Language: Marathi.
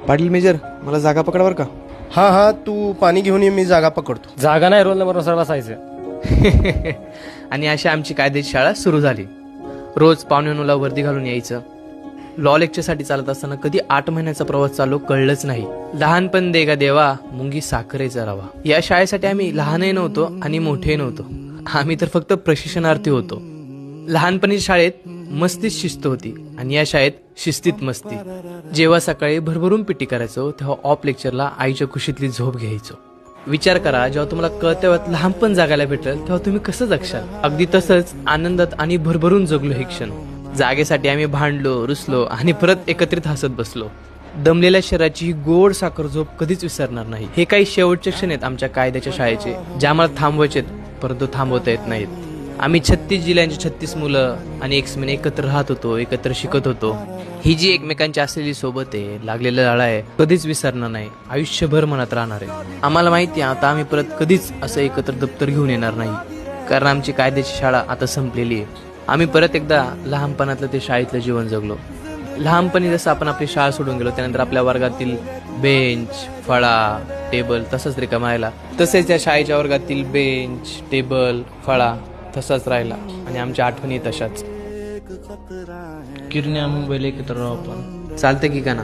पाटील मेजर, मला जागा पकडावर का? हा हा, तू पाणी घेऊन ये, मी जागा पकडतो. जागा नाही, रोल नंबर नुसार बसायचं. आणि अशी आमची कायद्याची शाळा सुरू झाली. रोज 9:45ला वर्दी घालून यायचं. लॉ लेक्चरसाठी चालत असताना कधी 8 महिन्याचा प्रवास चालू कळलंच नाही. लहानपण देगा देवा, मुंगी साखरेचा रवा. या शाळेसाठी आम्ही लहानही नव्हतो आणि मोठेही नव्हतो. आम्ही तर फक्त प्रशिक्षणार्थी होतो. लहानपणी शाळेत मस्तीत शिस्त होती आणि या शाळेत शिस्तीत मस्ती. जेव्हा सकाळी भरभरून पिटी करायचो तेव्हा ऑफ लेक्चरला आईच्या कुशीतली झोप घ्यायचो. विचार करा, जेव्हा तुम्हाला कळत्या वेळात लहानपण जगायला भेटेल तेव्हा तुम्ही कसं जगशाल? अगदी तसंच आनंदात आणि भरभरून जगलो हे क्षण. जागेसाठी आम्ही भांडलो, रुसलो आणि परत एकत्रित हसत बसलो. दमलेल्या शरीराची ही गोड साखर झोप कधीच विसरणार नाही. हे काही शेवटचे क्षण आहेत आमच्या कायद्याच्या शाळेचे, जे आम्हाला थांबवायचेत परंतु थांबवता येत नाहीत. आम्ही 36 जिल्ह्यांची 36 मुलं आणि एक्समेन एकत्र राहत होतो, एकत्र शिकत होतो. ही जी एकमेकांची असलेली सोबत आहे, लागलेला लढा आहे, कधीच विसरणार नाही, आयुष्यभर मनात राहणार आहे. आम्हाला माहिती आहे आता आम्ही परत कधीच असं एकत्र दप्तर घेऊन येणार नाही, कारण आमची कायद्याची शाळा आता संपलेली आहे. आम्ही परत एकदा लहानपणातलं ते शाळेतलं जीवन जगलो. लहानपणी जसं आपण आपली शाळा सोडून गेलो, त्यानंतर आपल्या वर्गातील बेंच, फळा, टेबल तसंच रिकामा राहिला. तसेच या शाळेच्या वर्गातील बेंच, टेबल, फळा तसाच राहिला आणि आमच्या आठवणी तशाच. किरण्या मुंबईला एकत्र राहू आपण. चालतं की का ना?